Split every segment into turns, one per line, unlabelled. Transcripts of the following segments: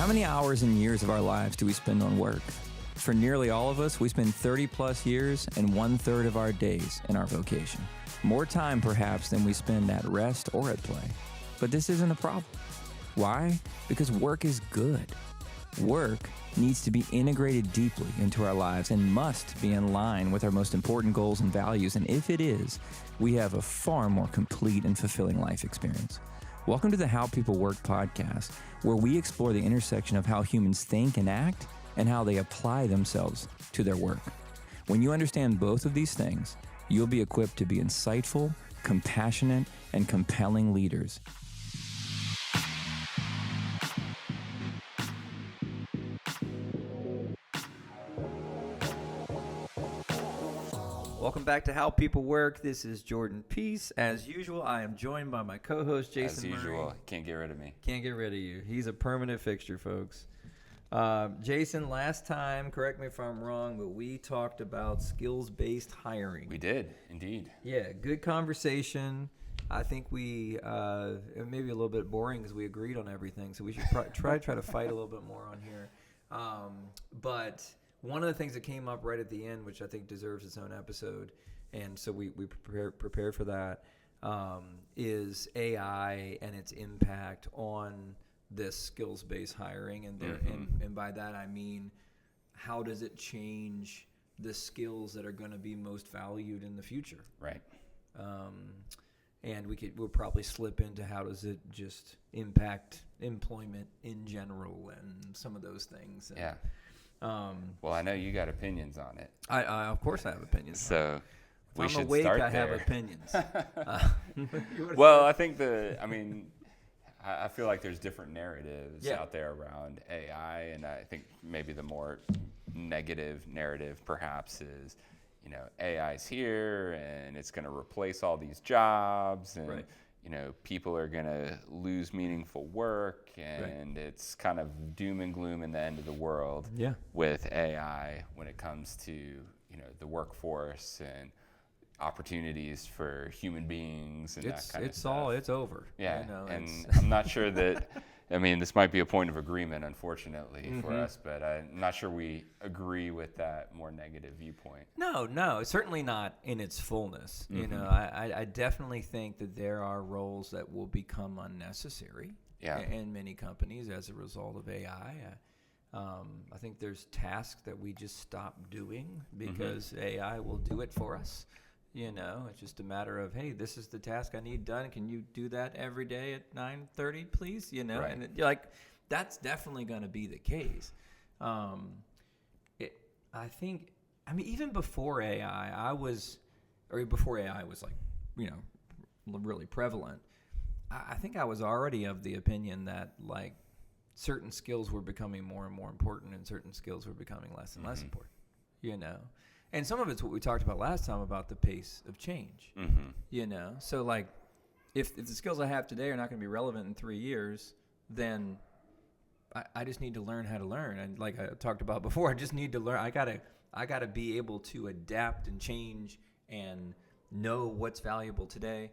How many hours and years of our lives do we spend on work? For nearly all of us, we spend 30 plus years and 1/3 of our days in our vocation. More time perhaps than we spend at rest or at play. But this isn't a problem. Why? Because work is good. Work needs to be integrated deeply into our lives and must be in line with our most important goals and values. And if it is, we have a far more complete and fulfilling life experience. Welcome to the How People Work podcast, where we explore the intersection of how humans think and act and how they apply themselves to their work. When you understand both of these things, you'll be equipped to be insightful, compassionate, and compelling leaders. Welcome back to How People Work. This is Jordan Peace. As usual, I am joined by my co-host, Jason Murray.
As usual, can't get rid of me.
Can't get rid of you. He's a permanent fixture, folks. Jason, last time, correct me if I'm wrong, but we talked about skills-based hiring.
We did, indeed.
Yeah, good conversation. I think we, it may be a little bit boring because we agreed on everything, so we should try to fight a little bit more on here. But one of the things that came up right at the end, which I think deserves its own episode, and so we prepare for that, is AI and its impact on this skills-based hiring. And and by that I mean, how does it change the skills that are going to be most valued in the future?
Right.
And we'll probably slip into how does it just impact employment in general and some of those things. And,
yeah. Well, I know you got opinions on it.
I of course I have opinions.
So we should
awake,
start
I
there.
have opinions.
Well, I think I feel like there's different narratives out there around AI, and I think maybe the more negative narrative perhaps is, AI's here and it's going to replace all these jobs, and people are going to lose meaningful work, and it's kind of doom and gloom in the end of the world with AI when it comes to, the workforce and opportunities for human beings and that kind of stuff.
It's over.
Yeah, and I'm not sure that, this might be a point of agreement, unfortunately, for us, but I'm not sure we agree with that more negative viewpoint.
No, it's certainly not in its fullness. I definitely think that there are roles that will become unnecessary in many companies as a result of AI. I think there's tasks that we just stop doing because AI will do it for us. It's just a matter of, hey, this is the task I need done. Can you do that every day at 9:30, please? And you're like, that's definitely going to be the case. I think, even before AI, before AI was like, really prevalent, I think I was already of the opinion that like certain skills were becoming more and more important and certain skills were becoming less and less important, And some of it's what we talked about last time about the pace of change, So like if the skills I have today are not going to be relevant in 3 years, then I just need to learn how to learn. And like I talked about before, I just need to learn. I gotta be able to adapt and change and know what's valuable today.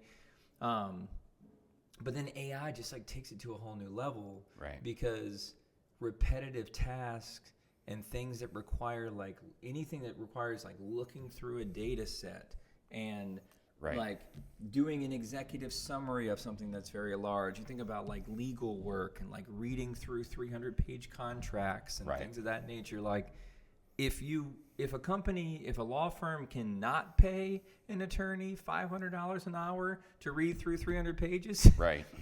But then AI just like takes it to a whole new level, because repetitive tasks and things that require anything that requires looking through a data set and like doing an executive summary of something that's very large. You think about legal work and reading through 300-page contracts and things of that nature. If a law firm cannot pay an attorney $500 an hour to read through 300 pages,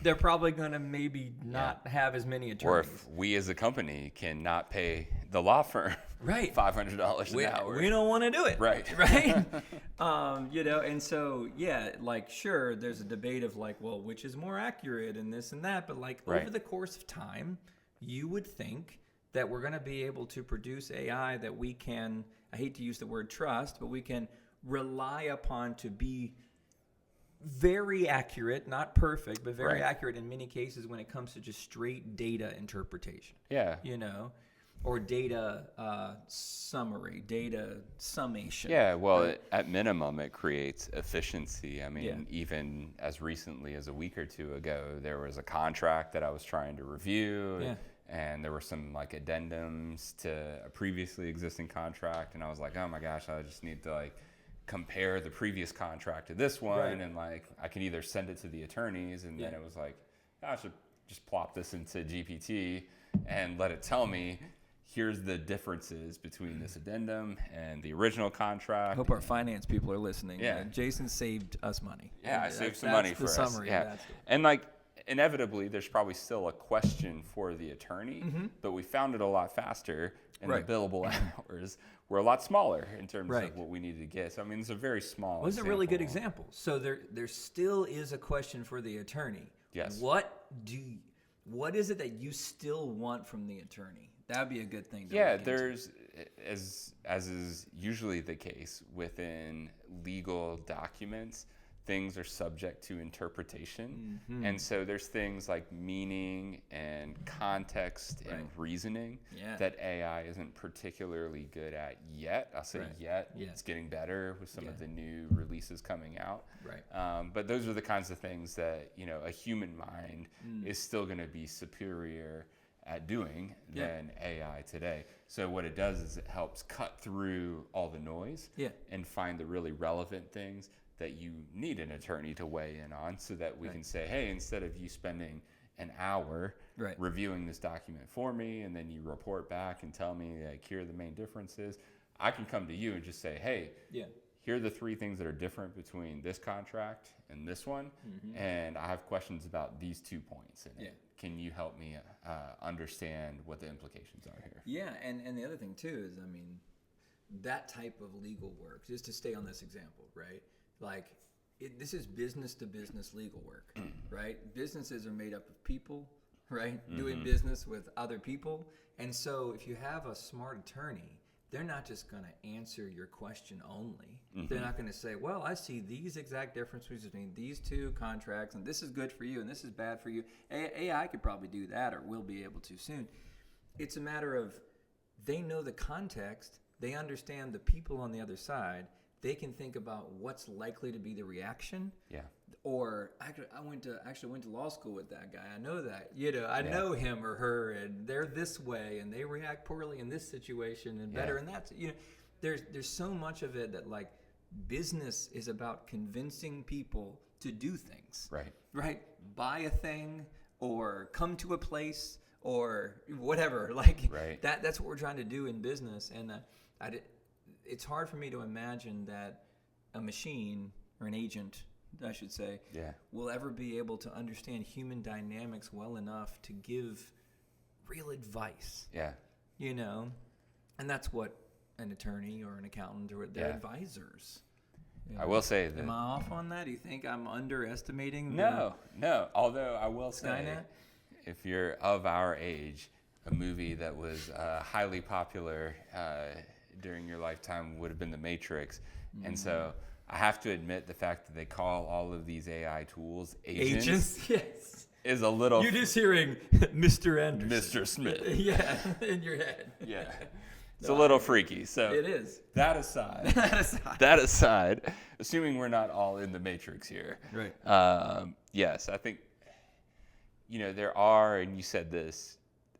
they're probably going to maybe not have as many attorneys.
Or if we as a company cannot pay the law firm $500 an hour,
we don't want to do it. Right. And so, sure, there's a debate of which is more accurate and this and that, but over the course of time, you would think that we're going to be able to produce AI that we can, I hate to use the word trust, but we can rely upon to be very accurate, not perfect, but very accurate in many cases when it comes to just straight data interpretation. Or data summary, data summation.
Yeah, well, at minimum, it creates efficiency. Even as recently as a week or two ago, there was a contract that I was trying to review. and there were some like addendums to a previously existing contract, and I was like, oh my gosh, I just need to like compare the previous contract to this one, and like I can either send it to the attorneys, and then it was like, I should just plop this into GPT and let it tell me, here's the differences between this addendum and the original contract.
I hope our finance people are listening.
Yeah.
Jason saved us money.
Yeah, I saved some money for us.
Summary.
Yeah. And like inevitably there's probably still a question for the attorney, but we found it a lot faster, and the billable hours were a lot smaller in terms of what we needed to get. So I mean, it's a very small
Those are really good examples. So there still is a question for the attorney.
Yes.
What is it that you still want from the attorney? That would be a good thing to
Yeah, there's, as is usually the case within legal documents, things are subject to interpretation. And so there's things like meaning and context and reasoning that AI isn't particularly good at yet. I'll say yet. It's getting better with some of the new releases coming out. But those are the kinds of things that, you know, a human mind is still going to be superior at doing than AI today. So what it does is it helps cut through all the noise and find the really relevant things that you need an attorney to weigh in on, so that we can say, hey, instead of you spending an hour reviewing this document for me, and then you report back and tell me, like, here are the main differences, I can come to you and just say, hey, here are the 3 things that are different between this contract and this one, and I have questions about these 2 points in it. Can you help me understand what the implications are here?
Yeah, and the other thing too is, I mean, that type of legal work, just to stay on this example, right? Like, this is business to business legal work, right? Businesses are made up of people, right? Doing business with other people. And so if you have a smart attorney, they're not just going to answer your question only. They're not going to say, well, I see these exact differences between these 2 contracts, and this is good for you and this is bad for you. AI could probably do that, or will be able to soon. It's a matter of, they know the context, they understand the people on the other side, they can think about what's likely to be the reaction. Or I went to law school with that guy. I know that. You know, I know him or her, and they're this way, and they react poorly in this situation and better in that. You know, there's so much of it that, like, business is about convincing people to do things. Right? Buy a thing, or come to a place, or whatever. Like that's what we're trying to do in business. And it's hard for me to imagine that a machine, or an agent, I should say, will ever be able to understand human dynamics well enough to give real advice. You know? And that's what an attorney or an accountant, or their advisors. You know?
I will say that.
Am I off on that? Do you think I'm underestimating?
No. Although I will say,
Skynet?
If you're of our age, a movie that was highly popular during your lifetime would have been The Matrix. And so I have to admit, the fact that they call all of these AI tools agents is a little...
You're just hearing Mr. Anderson.
Mr. Smith.
In your head.
It's a little freaky. So
it is.
That aside, assuming we're not all in the Matrix here. Yes, I think, you know, there are, and you said this,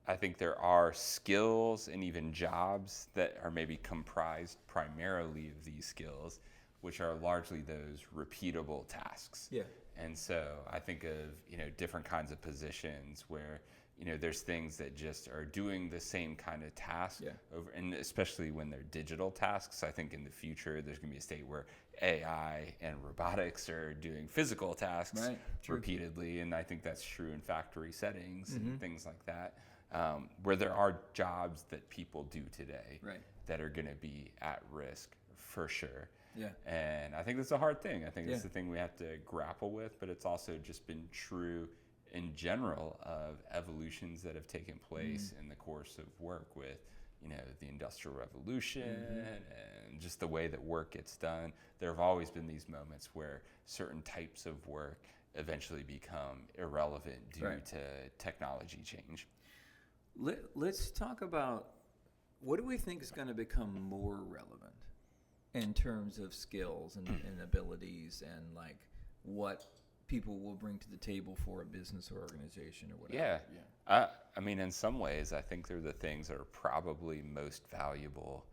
I think there are skills and even jobs that are maybe comprised primarily of these skills, which are largely those repeatable tasks. And so I think of, you know, different kinds of positions where, you know, there's things that just are doing the same kind of task over, and especially when they're digital tasks. I think in the future there's going to be a state where AI and robotics are doing physical tasks repeatedly, and I think that's true in factory settings and things like that. Where there are jobs that people do today that are going to be at risk for sure. And I think that's a hard thing. I think it's the thing we have to grapple with, but it's also just been true in general of evolutions that have taken place in the course of work with, you know, the Industrial Revolution and just the way that work gets done. There have always been these moments where certain types of work eventually become irrelevant due to technology change.
Let's talk about, what do we think is going to become more relevant in terms of skills and abilities, and like what people will bring to the table for a business or organization or whatever.
I mean, in some ways, I think they're the things that are probably most valuable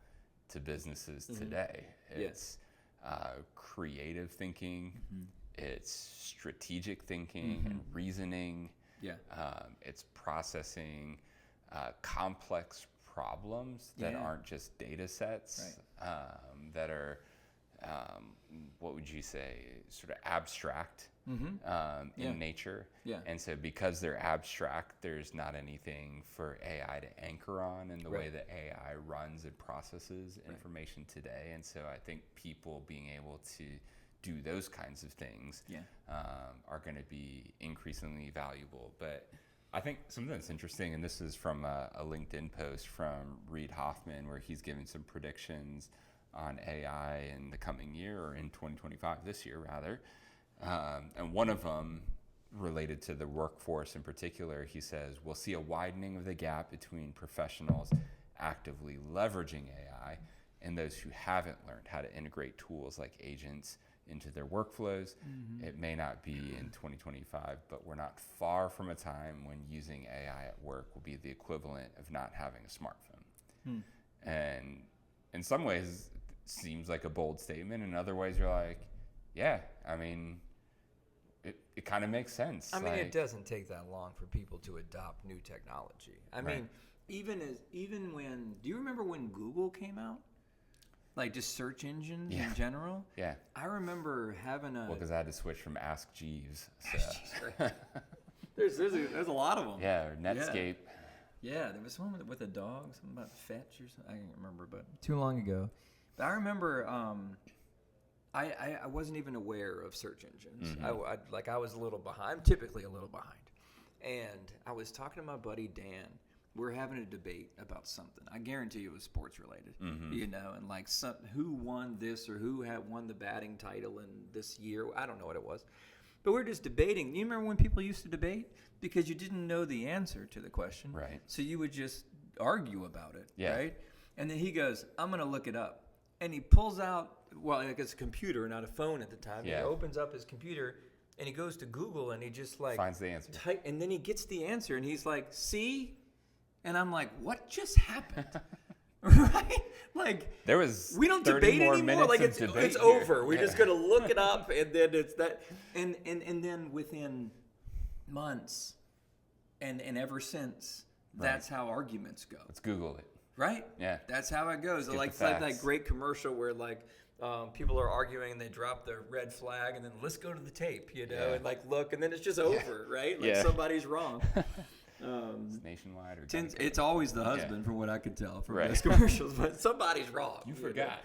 to businesses today. It's creative thinking, it's strategic thinking and reasoning. It's processing complex problems that aren't just data sets, that are, what would you say, sort of abstract in nature. And so because they're abstract, there's not anything for AI to anchor on in the way that AI runs and processes information today. And so I think people being able to do those kinds of things are going to be increasingly valuable. But I think something that's interesting, and this is from a LinkedIn post from Reid Hoffman, where he's giving some predictions on AI in the coming year, or in 2025, this year rather. And one of them related to the workforce in particular, he says, we'll see a widening of the gap between professionals actively leveraging AI and those who haven't learned how to integrate tools like agents into their workflows. It may not be in 2025, but we're not far from a time when using AI at work will be the equivalent of not having a smartphone. And in some ways, it seems like a bold statement. In other ways, you're like, yeah, I mean, it kind of makes sense.
I mean, it doesn't take that long for people to adopt new technology. I mean, even when, do you remember when Google came out? Like just search engines in general?
Yeah.
I remember having a...
Well, because I had to switch from Ask Jeeves. So.
there's a lot of them.
Yeah, or Netscape.
Yeah, there was one with a dog, something about fetch or something. I can't remember, but too long ago. But I remember I wasn't even aware of search engines. I was a little behind. I'm typically a little behind. And I was talking to my buddy Dan. We're having a debate about something. I guarantee you it was sports related, you know, and like who won this or who had won the batting title in this year. I don't know what it was. But we're just debating. You remember when people used to debate? Because you didn't know the answer to the question.
Right.
So you would just argue about it, right? And then he goes, I'm going to look it up. And he pulls out, well, like it's a computer, not a phone at the time. He opens up his computer and he goes to Google and he just like
finds the answer.
And then he gets the answer and he's like, see? And I'm like, what just happened? Right? Like
there was
we don't debate anymore. Like it's over. We're just gonna look it up and then it's that and then within months and ever since, that's how arguments go.
Let's Google it.
Right?
Yeah.
That's how it goes. Like it's like that great commercial where like people are arguing and they drop the red flag and then let's go to the tape, you know, and like look and then it's just over, right? Like somebody's wrong.
It's nationwide or
it's always the husband from what I could tell from those commercials, but somebody's wrong.
You forgot.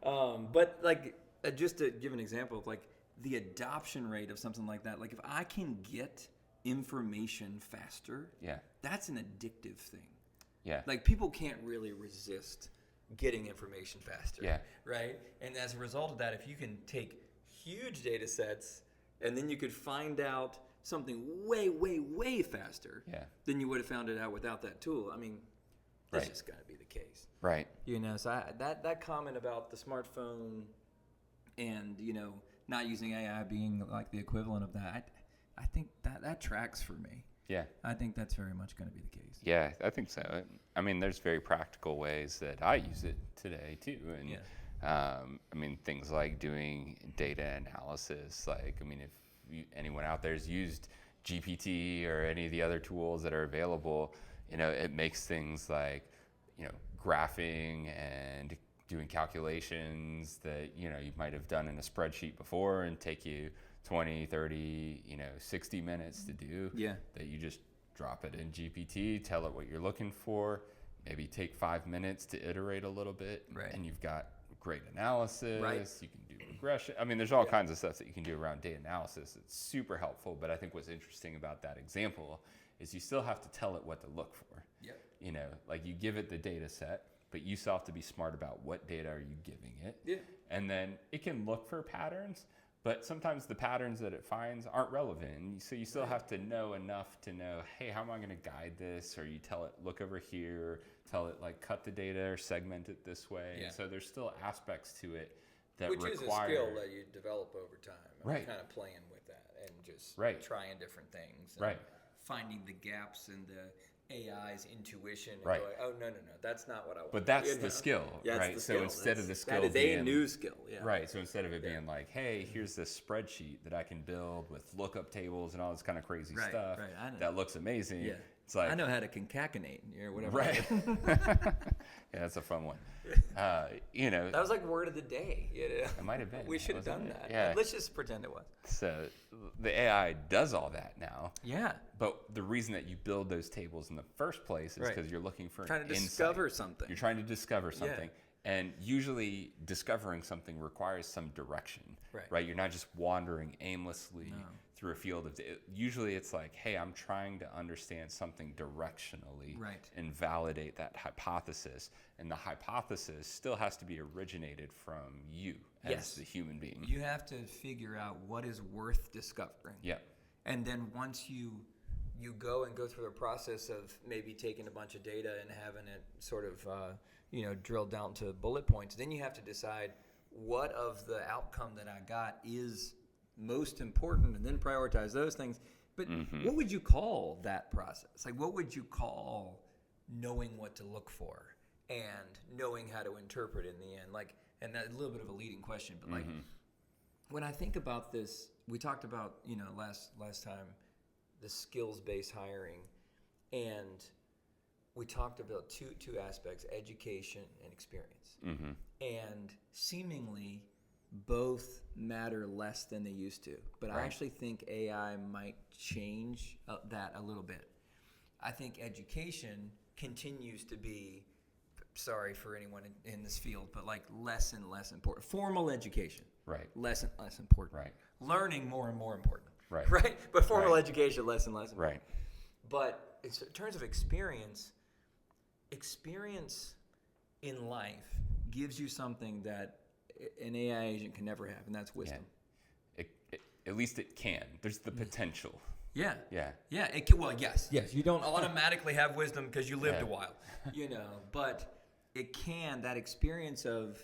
But like just to give an example of like the adoption rate of something like that, like if I can get information faster, that's an addictive thing. Like people can't really resist getting information faster, right? And as a result of that, if you can take huge data sets and then you could find out something way, way, way faster than you would have found it out without that tool. I mean, that's just got to be the case.
Right.
You know, so that comment about the smartphone and, you know, not using AI being like the equivalent of that, I think that tracks for me.
Yeah.
I think that's very much going to be the case.
Yeah, I think so. I mean, there's very practical ways that I use it today, too. And, I mean, things like doing data analysis. Like, I mean, if anyone out there has used GPT or any of the other tools that are available, you know, it makes things like, you know, graphing and doing calculations that, you know, you might have done in a spreadsheet before and take you 20, 30, you know, 60 minutes to do. That you just drop it in GPT, tell it what you're looking for, maybe take 5 minutes to iterate a little bit, and you've got great analysis. You can do regression. I mean, there's all kinds of stuff that you can do around data analysis. It's super helpful, but I think what's interesting about that example is you still have to tell it what to look for. You know, like you give it the data set, but you still have to be smart about what data are you giving it. And then it can look for patterns, but sometimes the patterns that it finds aren't relevant. So you still have to know enough to know, hey, how am I going to guide this? Or you tell it, look over here, tell it like cut the data or segment it this way. And so there's still aspects to it that
Which is a skill that you develop over time. I'm kind of playing with that. just
Right.
trying different things. And
Right.
finding the gaps in the AI's intuition and
Right.
going, oh, no, that's not what I want.
But that's the skill,
Yeah,
right?
the
So
skill.
instead of the skill
that is
being
a new skill. Yeah.
right, so instead of it being like, hey, here's this spreadsheet that I can build with lookup tables and all this kind of crazy stuff
I know.
that looks amazing.
Yeah.
It's like,
I know how to concatenate or whatever.
right. Yeah, that's a fun one.
That was like word of the day.
It might have been.
We should have
Wasn't
done
it?
that.
Yeah.
Let's just pretend it was.
So the AI does all that now.
Yeah.
But the reason that you build those tables in the first place is because you're looking for
Trying
an
to
insight.
discover something.
You're trying to discover something. And usually discovering something requires some direction, right? You're not just wandering aimlessly through a field of usually it's like, hey, I'm trying to understand something directionally and validate that hypothesis. And the hypothesis still has to be originated from you as the human being.
You have to figure out what is worth discovering.
Yeah.
And then once you go through the process of maybe taking a bunch of data and having it sort of drilled down to bullet points, then you have to decide what of the outcome that I got is most important, and then prioritize those things. But what would you call that process? Like, what would you call knowing what to look for and knowing how to interpret in the end? Like, and that's a little bit of a leading question, but like, when I think about this, we talked about, last time, the skills-based hiring, and we talked about two aspects, education and experience. And seemingly both matter less than they used to. But I actually think AI might change that a little bit. I think education continues to be, sorry for anyone in this field, but like less and less important. Formal education. Right. Less and less important. Right. Learning more and more important. Right. Right. But formal education less and less important. Right. But in terms of experience in life gives you something that an AI agent can never have, and that's wisdom.
Yeah. At least it can. There's the potential. Yeah. Yeah. Yeah.
It can, well, yes. You don't automatically have wisdom because you lived a while, but it can. That experience of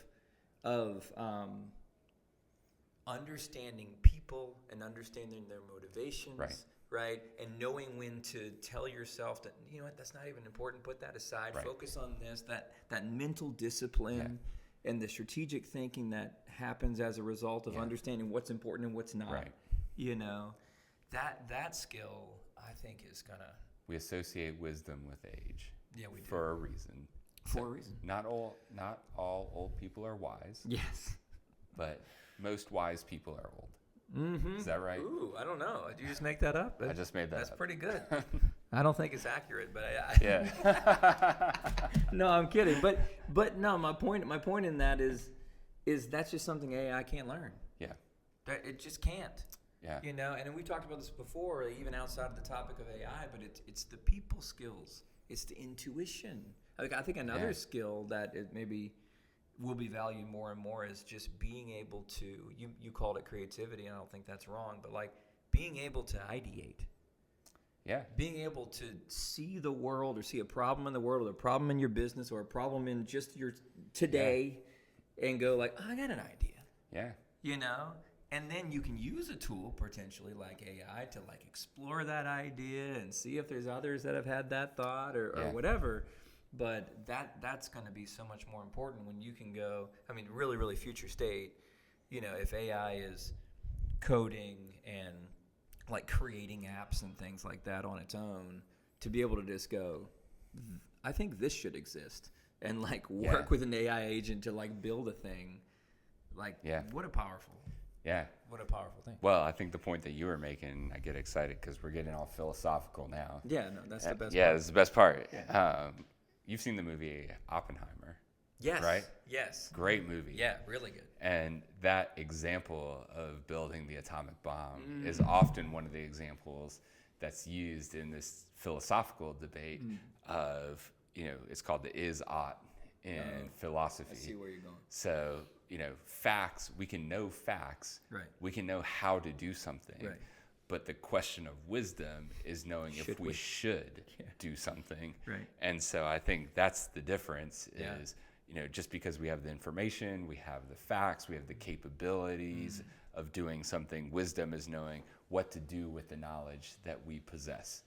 understanding people and understanding their motivations, right? And knowing when to tell yourself that, that's not even important. Put that aside. Focus on this. That mental discipline. And the strategic thinking that happens as a result of understanding what's important and what's not. Right. That skill, I think, is gonna.
We associate wisdom with age.
Yeah, we do.
For a reason. Not all old people are wise.
Yes.
But most wise people are old.
Mm-hmm.
Is that right?
Ooh, I don't know. Did you just make that up?
I just made that up.
That's pretty good. I don't think it's accurate, but No, I'm kidding. But no, my point in that is that's just something AI can't learn. Yeah. It just can't. Yeah. And then we talked about this before, even outside of the topic of AI, but it's the people skills. It's the intuition. I think another skill that it maybe will be valued more and more is just being able to, you called it creativity, and I don't think that's wrong, but like being able to ideate. Yeah. Being able to see the world or see a problem in the world or a problem in your business or a problem in just your today and go like, I got an idea. Yeah. And then you can use a tool potentially like AI to like explore that idea and see if there's others that have had that thought or whatever. But that's going to be so much more important when you can go, really, really future state, if AI is coding and like creating apps and things like that on its own, to be able to just go, I think this should exist, and like work with an AI agent to like build a thing. Like, what a powerful thing.
Well, I think the point that you were making, I get excited because we're getting all philosophical now.
Yeah, no, that's the best part.
Yeah, it's the best part. Yeah. You've seen the movie Oppenheimer.
Yes.
Right?
Yes.
Great movie.
Yeah, really good.
And that example of building the atomic bomb is often one of the examples that's used in this philosophical debate of, it's called the is-ought in philosophy.
I see where you're going.
So, facts, we can know facts. Right. We can know how to do something. Right. But the question of wisdom is knowing if we should do something. Right. And so I think that's the difference is, just because we have the information, we have the facts, we have the capabilities of doing something, wisdom is knowing what to do with the knowledge that we possess.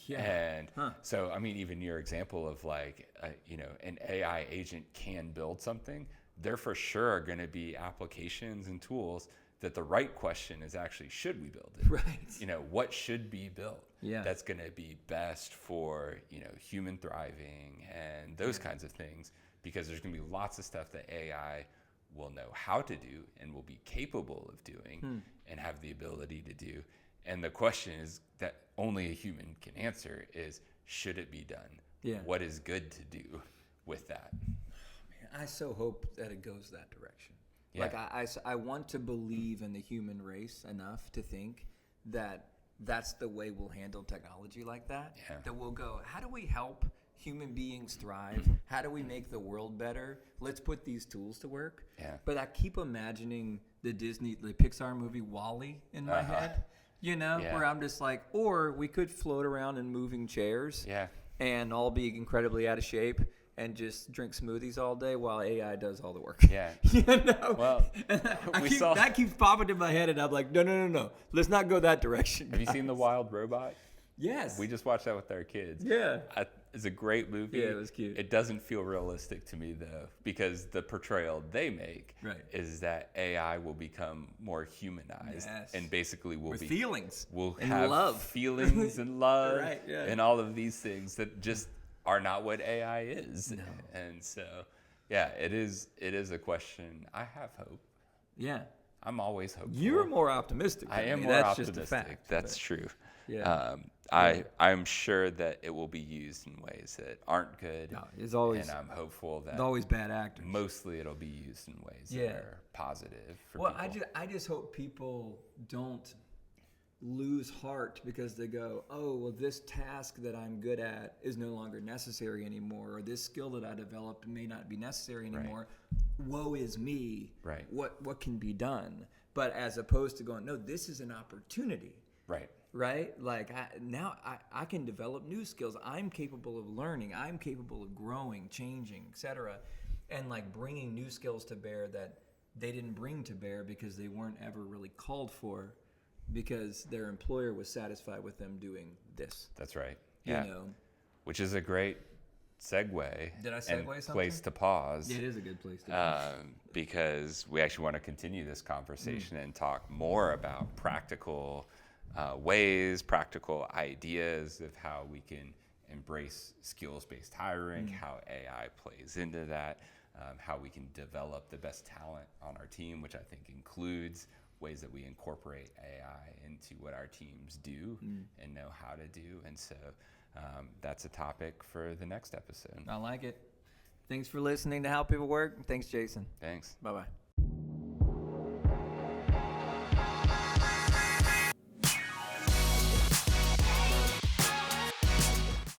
Yeah.
And so, I mean, even your example of like, an AI agent can build something, there for sure are going to be applications and tools that the right question is actually, should we build it?
Right.
What should be built?
Yeah.
That's going to be best for, human thriving and those kinds of things, because there's going to be lots of stuff that AI will know how to do and will be capable of doing and have the ability to do. And the question is that only a human can answer is, should it be done?
Yeah.
What is good to do with that?
Man, I so hope that it goes that direction.
Yeah.
Like I want to believe in the human race enough to think that that's the way we'll handle technology like that.
Yeah.
That we'll go, how do we help human beings thrive? How do we make the world better? Let's put these tools to work.
Yeah.
But I keep imagining the Pixar movie WALL-E in my head, where I'm just like, or we could float around in moving chairs and all be incredibly out of shape and just drink smoothies all day while AI does all the work.
Yeah.
Well,
saw
that keeps popping in my head, and I'm like, no. Let's not go that direction.
Have you seen The Wild Robot?
Yes.
We just watched that with our kids.
Yeah.
It's a great movie.
Yeah, it was cute.
It doesn't feel realistic to me, though, because the portrayal they make is that AI will become more humanized and basically will
with
be
feelings.
Will
and
have
love.
feelings and love and all of these things that just are not what AI is.
No.
And so, it is a question. I have hope.
Yeah.
I'm always hopeful.
You're more optimistic.
I am
me.
more
That's
optimistic.
Just a fact,
That's true.
Yeah.
I'm sure that it will be used in ways that aren't good.
No, it's always,
and I'm hopeful that
it's always bad actors.
Mostly it'll be used in ways that are positive for people.
I just hope people don't lose heart because they go, oh, well, this task that I'm good at is no longer necessary anymore, or this skill that I developed may not be necessary anymore. Woe is me.
Right.
What can be done? But as opposed to going, no, this is an opportunity. Right? Like now I can develop new skills. I'm capable of learning. I'm capable of growing, changing, etc. And like bringing new skills to bear that they didn't bring to bear because they weren't ever really called for, because their employer was satisfied with them doing this.
That's right.
Yeah.
Which is a great segue.
Did I segue
and
something?
Place to pause.
Yeah, it is a good place to pause.
Because we actually want to continue this conversation and talk more about practical ways, practical ideas of how we can embrace skills-based hiring, how AI plays into that, how we can develop the best talent on our team, which I think includes ways that we incorporate AI into what our teams do and know how to do. And so that's a topic for the next episode.
I like it. Thanks for listening to How People Work. Thanks, Jason.
Thanks.
Bye-bye.